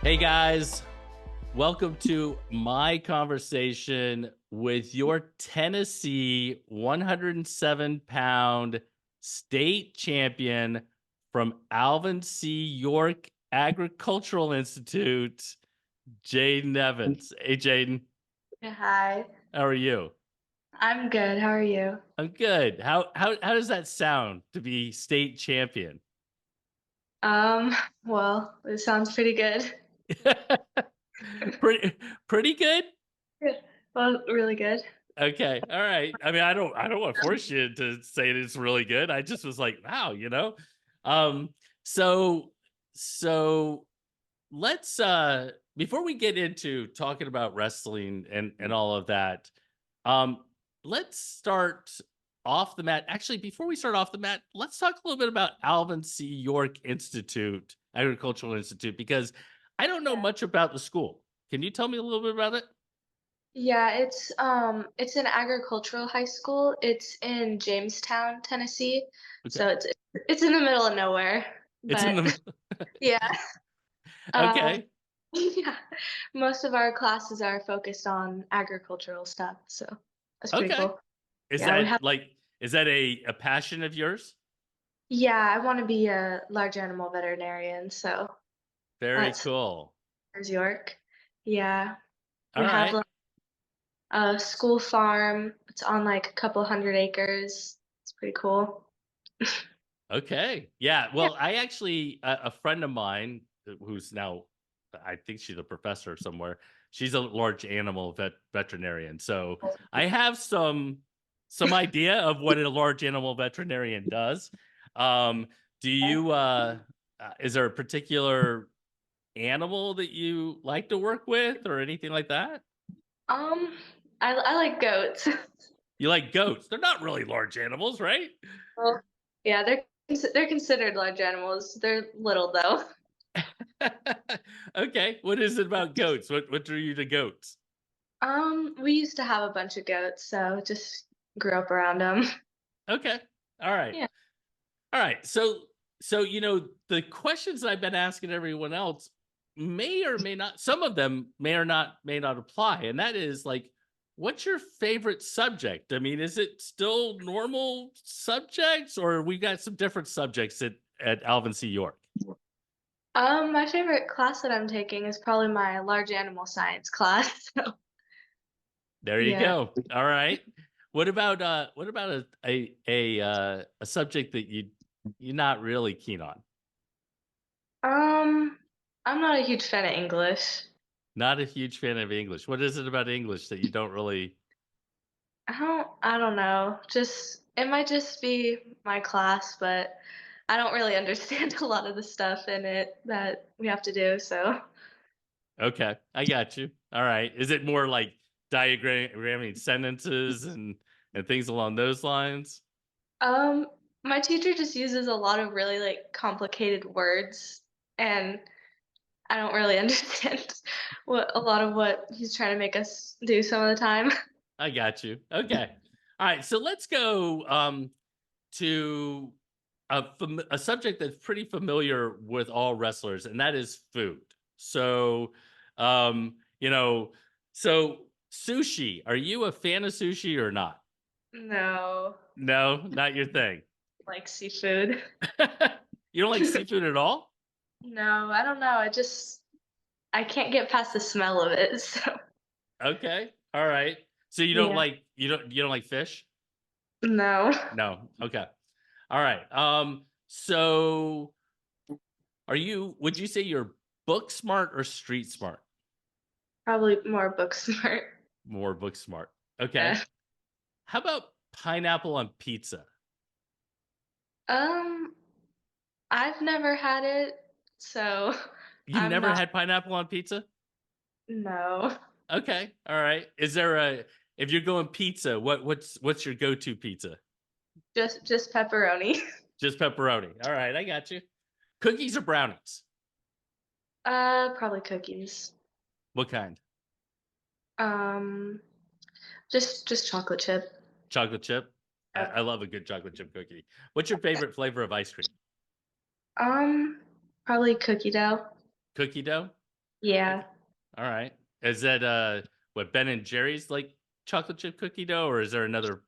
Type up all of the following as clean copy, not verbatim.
Hey guys, welcome to my conversation with your Tennessee 107-pound state champion from Alvin C. York Agricultural Institute, Jaden Evans. Hey Jaden, Hi, how are you? I'm good. How are you? I'm good. How does that sound to be state champion? Um, well, it sounds pretty good. pretty pretty good? Yeah. Well, really good. Okay. All right. I mean, I don't want to force you to say it's really good. I just was like, wow. Um, so so let's before we get into talking about wrestling and all of that, um, let's start off the mat. Actually, before we start off the mat, let's talk a little bit about Alvin C. York Institute, Agricultural Institute, because I don't know Yeah. much about the school. Can you tell me a little bit about it? Yeah, it's an agricultural high school. It's in Jamestown, Tennessee. Okay. So it's in the middle of nowhere. It's in But the yeah. Um, Okay. yeah. Most of our classes are focused on agricultural stuff, so that's pretty Okay. cool. Is Yeah, we that have like is that a passion of yours? yeah, I want to be a large animal veterinarian, so Very that's cool. York. Yeah. All We have right. like a school farm. It's on like a couple hundred acres. It's pretty cool. Okay. Yeah. Yeah. Well, I actually a friend of mine who's now I think she's a professor somewhere. She's a large animal veterinarian. So I have some idea of what a large animal veterinarian does. Um, do you is there a particular animal that you like to work with or anything like that? Um, I like goats. You like goats. They're not really large animals, right? Well, yeah, they're considered large animals. They're little though. Okay. What is it about goats? What drew you to goats? We used to have a bunch of goats, so just grew up around them. Okay. All right. Yeah. All right. So the questions I've been asking everyone else may or may not, some of them may not apply. And that is like, what's your favorite subject? I mean, is it still normal subjects or we got some different subjects at Alvin C. York? My favorite class that I'm taking is probably my large animal science class. So, There you yeah. go. All right. What about a subject that you're not really keen on? Um, I'm not a huge fan of English. Not a huge fan of English. What is it about English that you don't really? I don't know. Just it might just be my class, but I don't really understand a lot of the stuff in it that we have to do. So, Okay, I got you. All right. Is it more like diagramming sentences and things along those lines? um, my teacher just uses a lot of really like complicated words, and I don't really understand what a lot of what he's trying to make us do some of the time. I got you. Okay. All right. So let's go to a subject that's pretty familiar with all wrestlers, and that is food. So, um, you know, so sushi. Are you a fan of sushi or not? No, No, not your thing. like seafood. You don't like seafood at all? No, I don't know. I can't get past the smell of it. So, Okay. All right. So you don't yeah. like you don't like fish? No. No. Okay. All right. So would you say you're book smart or street smart? Probably more book smart. More book smart. Okay. Yeah. How about pineapple on pizza? Um, I've never had it, so You I'm never not. had pineapple on pizza? No, Okay. All right. Is there a if you're going pizza, what's your go-to pizza? just pepperoni. Just pepperoni. All right, I got you. Cookies or brownies? Probably cookies. What kind? Um, just chocolate chip. Chocolate chip? I, Yep. I love a good chocolate chip cookie. What's your favorite flavor of ice cream? Probably cookie dough. Cookie dough? Yeah, Okay. All right. Is that what Ben and Jerry's like chocolate chip cookie dough, or is there another?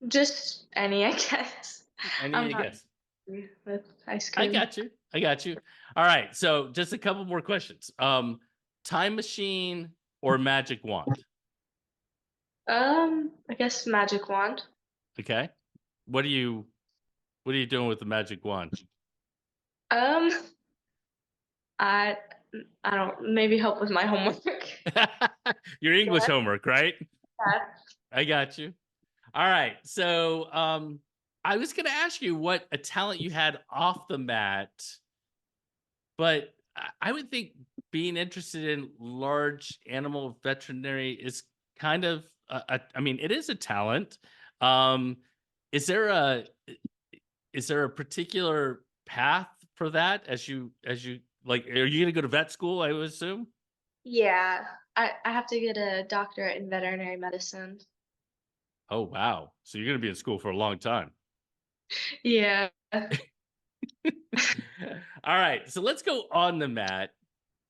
just any, I guess. Any I'm I not guess. with ice I cream. got you. I got you. All right. So just a couple more questions. Time machine or magic wand? I guess magic wand. Okay. What are you what are you doing with the magic wand? Um, I I don't maybe help with my homework. Your English Yeah. homework, right? I got you. All right. So I was gonna ask you what a talent you had off the mat, but I would think being interested in large animal veterinary is kind of I mean, it is a talent. Um, is there a is there a particular path for that as you like are you gonna go to vet school, I would assume? Yeah, I have to get a doctorate in veterinary medicine. Oh wow. So you're gonna be in school for a long time. Yeah. All right. So let's go on the mat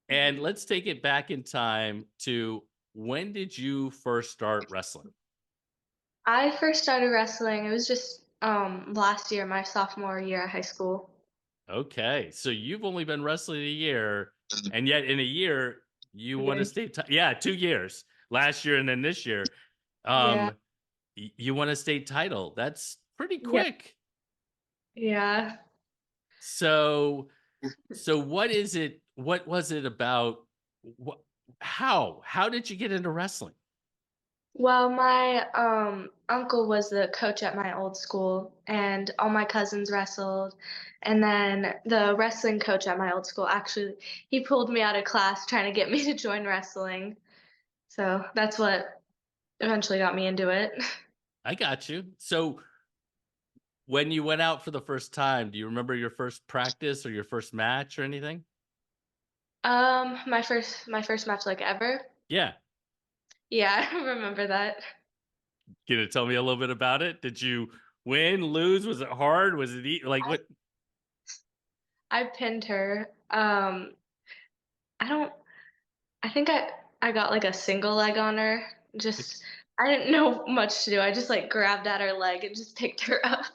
and let's take it back in time to when did you first start wrestling? I first started wrestling, it was just last year, my sophomore year at high school. Okay. So you've only been wrestling a year, and yet in a year you won a Again. state yeah, 2 years. Last year and then this year. Yeah. Um you won a state title. That's pretty Yeah. quick. Yeah. So what is it what was it about what how did you get into wrestling? Well, my uncle was the coach at my old school, and all my cousins wrestled. And then the wrestling coach at my old school actually he pulled me out of class trying to get me to join wrestling. So that's what eventually got me into it. I got you. So when you went out for the first time, do you remember your first practice or your first match or anything? My first match like ever. Yeah. Yeah, I remember that. Can you tell me a little bit about it? Did you win, lose? Was it hard? Was it like what? I pinned her. I don't I think I got like a single leg on her. Just I didn't know much to do. I just like grabbed at her leg and just picked her up.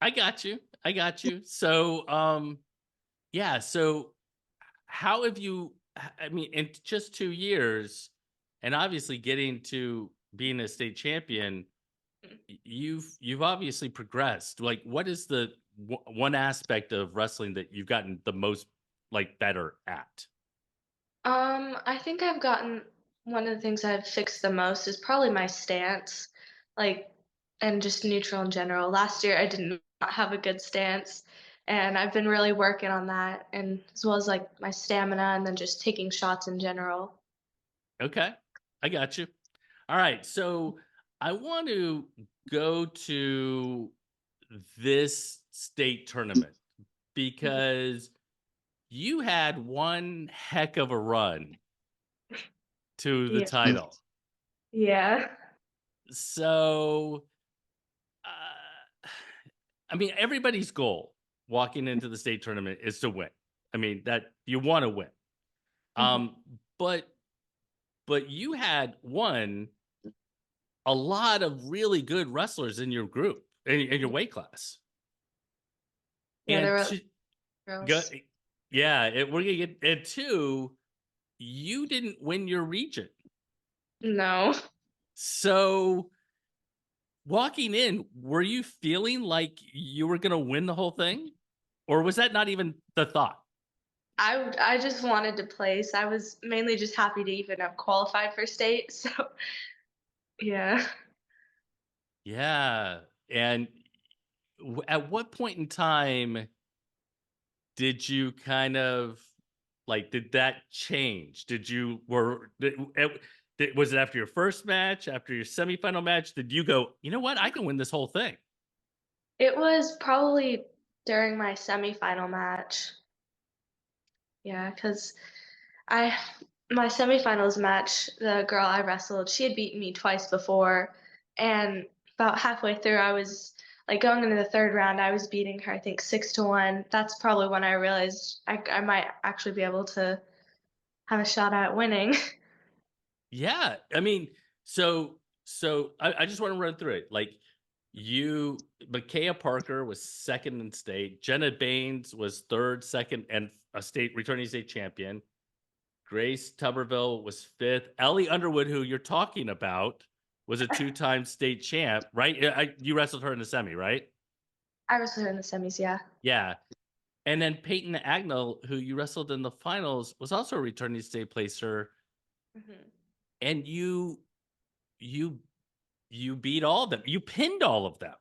I got you. I got you. So, yeah. So, how have you? I mean, in just 2 years, and obviously getting to being a state champion, you've obviously progressed. Like, what is the one aspect of wrestling that you've gotten the most like better at? I think I've gotten one of the things I've fixed the most is probably my stance, like, and just neutral in general. Last year I did not have a good stance, and I've been really working on that, and as well as like my stamina and then just taking shots in general. Okay, I got you. All right, so I want to go to this state tournament Mhm. because you had one heck of a run to the Yeah. title. Yeah. So, I mean, everybody's goal walking into the state tournament is to win. I mean, that you want to win. Mhm. Um, but you had a lot of really good wrestlers in your group in your weight class. Yeah, there And were to go, girls. yeah, we're gonna get and two, you didn't win your region. No. So walking in, were you feeling like you were gonna win the whole thing? Or was that not even the thought? I just wanted to place. I was mainly just happy to even have qualified for state. So yeah. Yeah. And at what point in time did you kind of like did that change? Did you were was it after your first match, after your semifinal match? Did you go, you know what, I can win this whole thing? It was probably during my semifinal match. Yeah, because I my semifinals match, the girl I wrestled, she had beaten me twice before, and about halfway through, I was like going into the third round, I was beating her, I think 6-1. That's probably when I realized I might actually be able to have a shot at winning. Yeah. I mean, so I just want to run through it. Like Micaiah Parker was second in state. Jenna Baines was third, second, and a state returning state champion. Grace Tuberville was fifth. Ellie Underwood, who you're talking about, was a two-time state champ, right? You wrestled her in the semi, right? I was in the semis, yeah. Yeah. And then Peyton Agnell, who you wrestled in the finals, was also a returning state placer. Hmm. And you you beat all of them. You pinned all of them.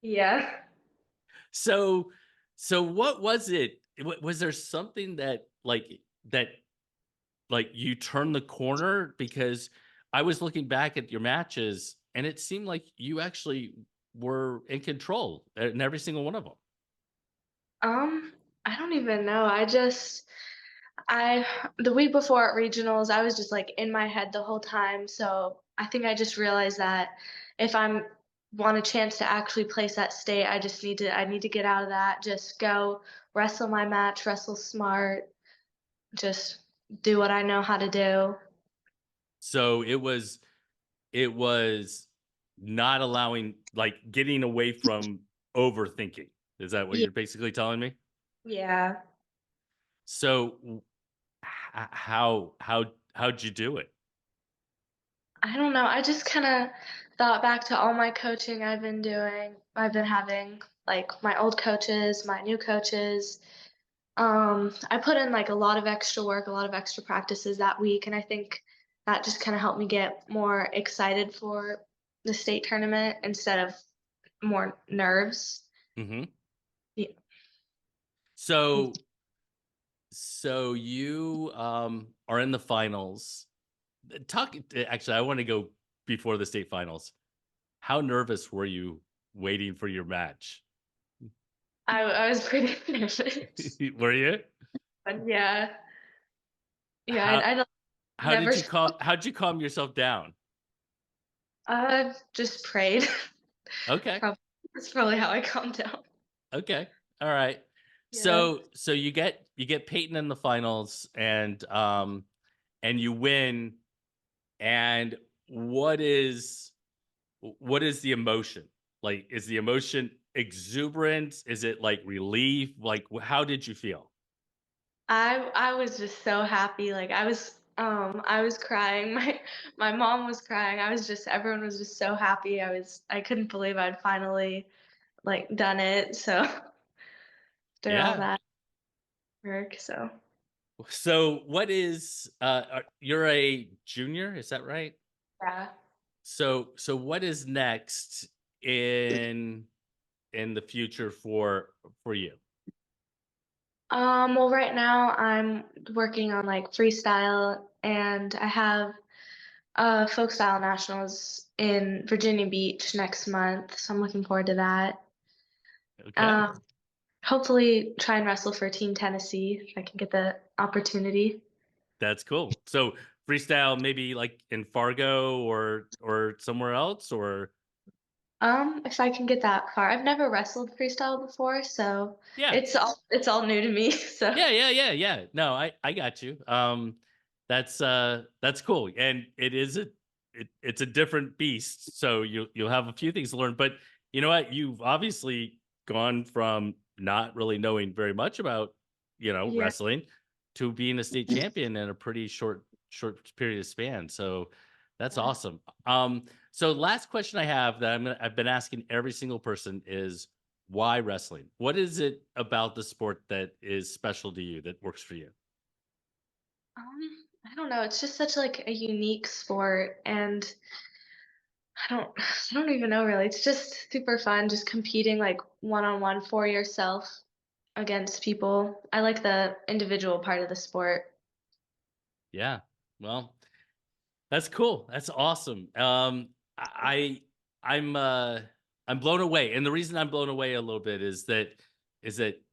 Yeah. So so what was it? Was there something that like you turned the corner? Because I was looking back at your matches and it seemed like you actually were in control in every single one of them. Um, I don't even know. I the week before at regionals, I was just like in my head the whole time. So I think I just realized that if I'm want a chance to actually place that state, I need to get out of that. Just go wrestle my match, wrestle smart, just do what I know how to do. So it was not allowing, like, getting away from overthinking. Is that what Yeah. you're basically telling me? Yeah. So how'd you do it? I don't know. I just kind of thought back to all my coaching I've been doing. I've been having like my old coaches, my new coaches. I put in like a lot of extra work, a lot of extra practices that week, and I think that just kind of helped me get more excited for the state tournament instead of more nerves. Hmm. Yeah. So you are in the finals. Talk Actually, I want to go before the state finals. How nervous were you waiting for your match? I was pretty nervous, Were you? but yeah, yeah, How I how never did you how'd you calm yourself down? just prayed. Okay. Probably that's probably how I calmed down. Okay. All right. Yeah. So you get Peyton in the finals and you win. And what is what is the emotion? Like, is the emotion exuberance? Is it like relief? Like, how did you feel? I was just so happy. Like I was crying. My mom was crying. Everyone was just so happy. I couldn't believe I'd finally like done it. So after all Yeah. that work, so So what is you're a junior, is that right? yeah. So what is next in the future for you? Well right now I'm working on like freestyle and I have folk style nationals in Virginia Beach next month, so I'm looking forward to that. Okay. Um, hopefully try and wrestle for Team Tennessee if I can get the opportunity. That's cool. So freestyle maybe like in Fargo or somewhere else, or If I can get that far. I've never wrestled freestyle before, so yeah. it's all new to me. So Yeah. No, I got you. That's cool. And it's a different beast. So you'll have a few things to learn, but you know what? You've obviously gone from not really knowing very much about, yeah. wrestling to being a state champion in a pretty short period of span. So that's Yeah. awesome. So last question I have that I've been asking every single person is, why wrestling? What is it about the sport that is special to you, that works for you? I don't know. It's just such like a unique sport, and I don't even know really. It's just super fun, just competing like one on one for yourself against people. I like the individual part of the sport. Yeah. Well, that's cool. That's awesome. I I'm I'm blown away. And the reason I'm blown away a little bit is that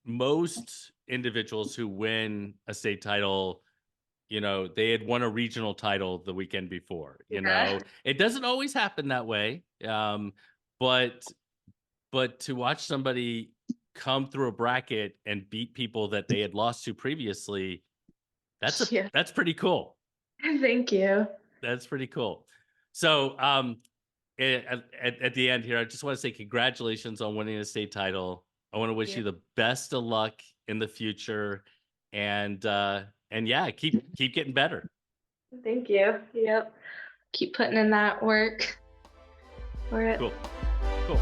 most individuals who win a state title, they had won a regional title the weekend before. Yeah. It doesn't always happen that way. But but to watch somebody come through a bracket and beat people that they had lost to previously, Yeah. that's pretty cool. Thank you. That's pretty cool. So, at the end here, I just want to say congratulations on winning a state title. I want to wish Yeah. you the best of luck in the future, and yeah, keep getting better. Thank you. Yep. Keep putting in that work for it. Cool, cool.